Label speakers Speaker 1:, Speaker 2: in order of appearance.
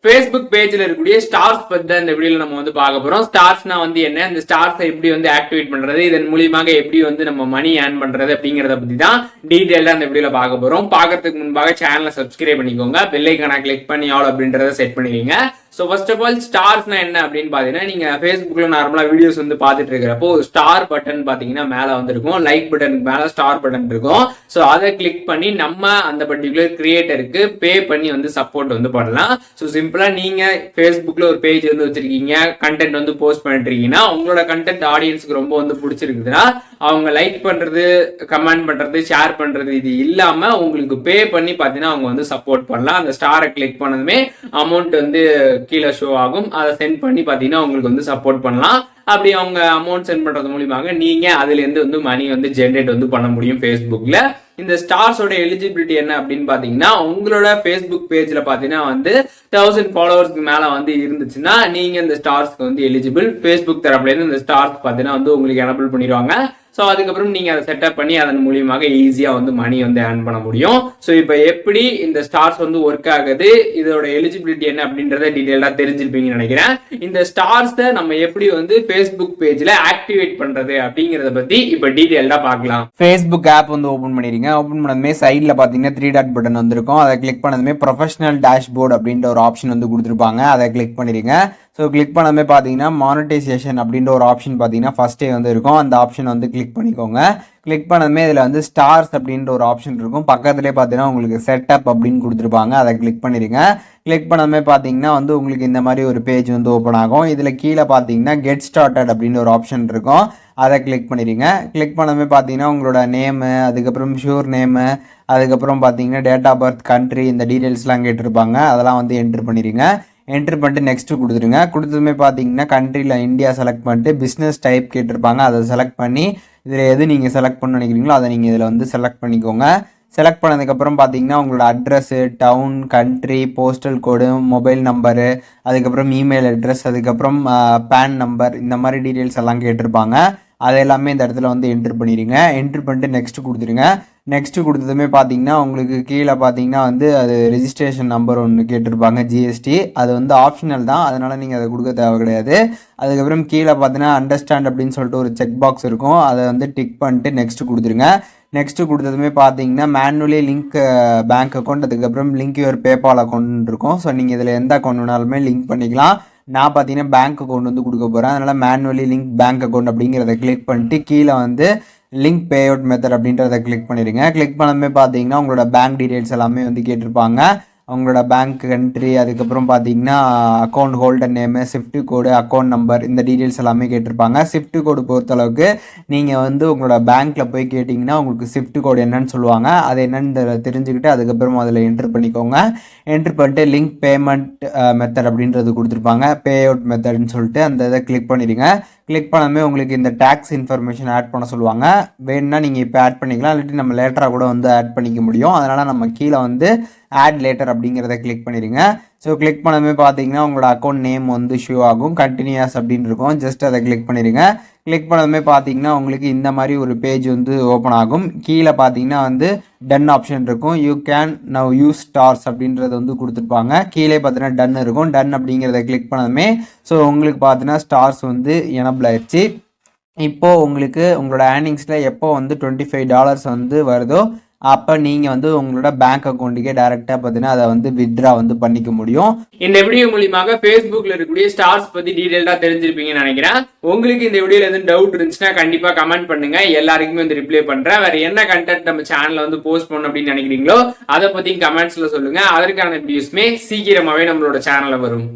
Speaker 1: Facebook பேஜ்ல இருக்கக்கூடிய stars பத்தி தான் இந்த வீடியோல நம்ம வந்து பார்க்க போறோம். ஸ்டார்ஸ்னா வந்து என்ன, இந்த ஸ்டார்ஸை எப்படி வந்து ஆக்டிவேட் பண்றது, இதன் மூலியமாக எப்படி வந்து நம்ம மணி ஏர்ன் பண்றது அப்படிங்கறத பத்தி தான் டீடைலா இந்த வீடியோல பார்க்க போறோம். பார்க்கறதுக்கு முன்பாக சேனலை சப்ஸ்கிரைப் பண்ணிக்கோங்க, பெல் ஐகானை கிளிக் பண்ணி ஆல் அப்படின்றத செட் பண்ணிடுங்க. ஸோ ஃபர்ஸ்ட் ஆஃப் ஆல் ஸ்டார்ஸ்னா என்ன அப்படின்னு பாத்தீங்கன்னா, நீங்க ஃபேஸ்புக்ல நார்மலா வீடியோஸ் வந்து பார்த்துட்டு இருக்கிறப்போ ஸ்டார் பட்டன் பாத்தீங்கன்னா மேல வந்து இருக்கும், லைக் பட்டனுக்கு மேல ஸ்டார் பட்டன் இருக்கும். ஸோ அதை கிளிக் பண்ணி நம்ம அந்த பர்டிகுலர் கிரியேட்டருக்கு பே பண்ணி வந்து சப்போர்ட் வந்து பண்ணலாம். ஸோ சிம்பிளா நீங்க ஃபேஸ்புக்ல ஒரு பேஜ் வந்து வச்சிருக்கீங்க, கண்டென்ட் வந்து போஸ்ட் பண்ணிட்டு இருக்கீங்கன்னா, உங்களோட கண்டென்ட் ஆடியன்ஸ்க்கு ரொம்ப வந்து பிடிச்சிருக்குதுன்னா அவங்க லைக் பண்றது, கமெண்ட் பண்றது, ஷேர் பண்றது இது இல்லாம உங்களுக்கு பே பண்ணி பாத்தீங்கன்னா அவங்க வந்து சப்போர்ட் பண்ணலாம். அந்த ஸ்டாரை கிளிக் பண்ணதுமே அமௌண்ட் வந்து கீழே ஷோ ஆகும், அதை சென்ட் பண்ணி பாத்தீங்கன்னா உங்களுக்கு வந்து சப்போர்ட் பண்ணலாம். அப்படி அவங்க அமௌண்ட் சென்ட் பண்றது மூலியமாக நீங்க அதுல இருந்து வந்து மணி வந்து ஜென்ரேட் வந்து பண்ண முடியும் ஃபேஸ்புக்ல. இந்த ஸ்டார்ஸோட எலிஜிபிலிட்டி என்ன அப்படின்னு பாத்தீங்கன்னா, உங்களோட ஃபேஸ்புக் பேஜ்ல பாத்தீங்கன்னா வந்து 1000 ஃபாலோவர்ஸ்க்கு மேல வந்து இருந்துச்சுன்னா நீங்க இந்த ஸ்டார்ஸ்க்கு வந்து எலிஜிபிள். ஃபேஸ்புக் தரப்புல இருந்து இந்த ஸ்டார்ஸ் பாத்தீங்கன்னா வந்து உங்களுக்கு எனபிள் பண்ணிடுவாங்க. ஸோ அதுக்கப்புறம் நீங்க அதை செட்டப் பண்ணி அதன் மூலியமாக ஈஸியா வந்து மணி வந்து ஏர்ன் பண்ண முடியும். ஸோ இப்போ எப்படி இந்த ஸ்டார்ஸ் வந்து ஒர்க் ஆகுது, இதோட எலிஜிபிலிட்டி என்ன அப்படின்றத டீடைலா தெரிஞ்சிருப்பீங்கன்னு நினைக்கிறேன். இந்த ஸ்டார்ஸை நம்ம எப்படி வந்து ஃபேஸ்புக் பேஜ்ல ஆக்டிவேட் பண்றது அப்படிங்கறத பத்தி இப்போ டீடைலா பார்க்கலாம்.
Speaker 2: ஃபேஸ்புக் ஆப் வந்து ஓபன் பண்ணிருங்க. ஓபன் பண்ணதுமே சைட்ல பாத்தீங்கன்னா 3 டாட் பட்டன் வந்திருக்கும். அதை கிளிக் பண்ணதுமே ப்ரொஃபஷனல் டேஷ்போர்ட் அப்படின்ற ஒரு ஆப்ஷன் வந்து கொடுத்துருப்பாங்க. அதை கிளிக் பண்ணிருங்க. ஸோ கிளிக் பண்ணவே பார்த்தீங்கன்னா மானிட்டைசேஷன் அப்படின்ற ஒரு ஆப்ஷன் பார்த்தீங்கன்னா ஃபர்ஸ்டே வந்து இருக்கும். அந்த ஆப்ஷன் வந்து கிளிக் பண்ணிக்கோங்க. கிளிக் பண்ணதுமே இதில் வந்து ஸ்டார்ஸ் அப்படின்ற ஒரு ஆப்ஷன் இருக்கும். பக்கத்துலேயே பார்த்தீங்கன்னா உங்களுக்கு செட்டப் அப்படின்னு கொடுத்துருப்பாங்க. அதை கிளிக் பண்ணிடுங்க. கிளிக் பண்ணதுமே பார்த்தீங்கன்னா வந்து உங்களுக்கு இந்த மாதிரி ஒரு பேஜ் வந்து ஓப்பன் ஆகும். இதில் கீழே பார்த்தீங்கன்னா கெட் ஸ்டார்டட் அப்படின்னு ஒரு ஆப்ஷன் இருக்கும். அதை கிளிக் பண்ணிடுங்க. கிளிக் பண்ணதுமே பார்த்தீங்கன்னா உங்களோட நேமு, அதுக்கப்புறம் ஷூர் நேமு, அதுக்கப்புறம் பார்த்தீங்கன்னா டேட் ஆஃப் பர்த், கண்ட்ரி, இந்த டீட்டெயில்ஸ்லாம் கேட்டிருப்பாங்க. அதெல்லாம் வந்து என்ட்ரு பண்ணிடுங்க. என்ட்ரு பண்ணிட்டு நெக்ஸ்ட் கொடுத்துருங்க. கொடுத்ததுமே பார்த்தீங்கன்னா கண்ட்ரியில் இந்தியா செலக்ட் பண்ணிட்டு பிஸ்னஸ் டைப் கேட்டிருப்பாங்க. அதை செலக்ட் பண்ணி இதில் எது நீங்கள் செலக்ட் பண்ண நினைக்கிறீங்களோ அதை நீங்கள் இதில் வந்து செலக்ட் பண்ணிக்கோங்க. செலக்ட் பண்ணதுக்கப்புறம் பார்த்தீங்கன்னா உங்களோட address, town, country, postal code, mobile number, அதுக்கப்புறம் இமெயில் அட்ரஸ், அதுக்கப்புறம் பேன் நம்பர், இந்த மாதிரி டீட்டெயில்ஸ் எல்லாம் கேட்டிருப்பாங்க. அது எல்லாமே இந்த இடத்துல வந்து என்ட்ரு பண்ணிடுங்க. என்ட்ரு பண்ணிட்டு நெக்ஸ்ட் கொடுத்துருங்க. நெக்ஸ்ட் கொடுத்ததுமே பார்த்தீங்கன்னா உங்களுக்கு கீழே பார்த்தீங்கன்னா வந்து அது ரெஜிஸ்ட்ரேஷன் நம்பர் ஒன்று கேட்டிருப்பாங்க, ஜிஎஸ்டி. அது வந்து ஆப்ஷனல் தான், அதனால் நீங்கள் அதை கொடுக்க தேவை கிடையாது. அதுக்கப்புறம் கீழே பார்த்தீங்கன்னா அண்டர்ஸ்டாண்ட் அப்படின்னு சொல்லிட்டு ஒரு செக் பாக்ஸ் இருக்கும். அதை வந்து டிக் பண்ணிட்டு நெக்ஸ்ட் கொடுத்துருங்க. நெக்ஸ்ட் கொடுத்ததுமே பார்த்தீங்கன்னா மேனுவலி லிங்க் பேங்க் அக்கௌண்ட், அதுக்கப்புறம் லிங்க் யுவர் பேபால் அக்கௌண்ட் இருக்கும். ஸோ நீங்கள் இதில் எந்த அக்கௌண்ட் வேணாலுமே லிங்க் பண்ணிக்கலாம். நான் பார்த்தீங்கன்னா பேங்க் அக்கௌண்ட் வந்து கொடுக்க போகிறேன். அதனால் மேனுவலி லிங்க் பேங்க் அக்கௌண்ட் அப்படிங்கிறத கிளிக் பண்ணிட்டு கீழே வந்து லிங்க் பே அவுட் மெத்தட் அப்படின்றத கிளிக் பண்ணிடுங்க. கிளிக் பண்ணதுமே பார்த்தீங்கன்னா உங்களோட பேங்க் டீடைல்ஸ் எல்லாமே வந்து கேட்டிருப்பாங்க. அவங்களோட பேங்க் கண்ட்ரி, அதுக்கப்புறம் பார்த்தீங்கன்னா அக்கௌண்ட் ஹோல்டர் நேமு, ஸ்விஃப்ட் கோடு, அக்கௌண்ட் நம்பர், இந்த டீட்டெயில்ஸ் எல்லாமே கேட்டிருப்பாங்க. ஸ்விஃப்ட் கோடு பொறுத்தளவுக்கு நீங்கள் வந்து உங்களோட பேங்க்கில் போய் கேட்டிங்கன்னா உங்களுக்கு ஸ்விஃப்ட் கோடு என்னன்னு சொல்லுவாங்க. அது என்னன்னு தெரிஞ்சுக்கிட்டு அதுக்கப்புறம் அதில் என்ட்ரு பண்ணிக்கோங்க. என்ட்ரு பண்ணிட்டு லிங்க் பேமெண்ட் மெத்தட் அப்படின்றது கொடுத்துருப்பாங்க, பே அவுட் மெத்தட்னு சொல்லிட்டு அந்த இதை கிளிக் பண்ணிடுங்க. கிளிக் பண்ணாமே உங்களுக்கு இந்த டேக்ஸ் இன்ஃபர்மேஷன் ஆட் பண்ண சொல்லுவாங்க. வேணும்னா நீங்கள் இப்போ ஆட் பண்ணிக்கலாம், இல்லாட்டி நம்ம லேட்டராக கூட வந்து ஆட் பண்ணிக்க முடியும். அதனால் நம்ம கீழே வந்து ஆட் லேட்டர் அப்படிங்கிறத கிளிக் பண்ணிடுங்க. ஸோ கிளிக் பண்ணவே பார்த்தீங்கன்னா உங்களோட அக்கௌண்ட் நேம் வந்து ஷோ ஆகும், கண்டினியூஸ் அப்படின்னு இருக்கும். ஜஸ்ட் அதை கிளிக் பண்ணிடுங்க. கிளிக் பண்ணதுமே பார்த்தீங்கன்னா உங்களுக்கு இந்த மாதிரி ஒரு பேஜ் வந்து ஓப்பன் ஆகும். கீழே பார்த்தீங்கன்னா வந்து டன் ஆப்ஷன் இருக்கும். You can now use stars அப்படின்றது வந்து கொடுத்துருப்பாங்க. கீழே பார்த்தீங்கன்னா டன் இருக்கும். டன் அப்படிங்கிறத கிளிக் பண்ணதுமே ஸோ உங்களுக்கு பார்த்தீங்கன்னா ஸ்டார்ஸ் வந்து எனபிள் ஆயிடுச்சு. இப்போது உங்களுக்கு உங்களோட ஏர்னிங்ஸில் எப்போ வந்து $25 வந்து வருதோ அப்போ நீங்கள் வந்து உங்களோட பேங்க் அக்கௌண்ட்டுக்கே டைரெக்டாக பார்த்தீங்கன்னா அதை வந்து வித்ட்ரா வந்து பண்ணிக்க முடியும்.
Speaker 1: இந்த வீடியோ மூலியமாக ஃபேஸ்புக்கில் இருக்கக்கூடிய ஸ்டார்ஸ் பற்றி டீடைல்டாக தெரிஞ்சிருப்பீங்கன்னு நினைக்கிறேன். உங்களுக்கு இந்த வீடியோவில் எதுவும் டவுட் இருந்துச்சுன்னா கண்டிப்பாக கமெண்ட் பண்ணுங்க, எல்லாருக்குமே வந்து ரிப்ளை பண்ணுறேன். வேறு என்ன கண்டென்ட் நம்ம சேனலில் வந்து போஸ்ட் பண்ணணும் அப்படின்னு நினைக்கிறீங்களோ அதை பற்றி கமெண்ட்ஸில் சொல்லுங்கள். அதற்கான வீடியோஸ்மே சீக்கிரமாகவே நம்மளோட சேனலில் வரும்.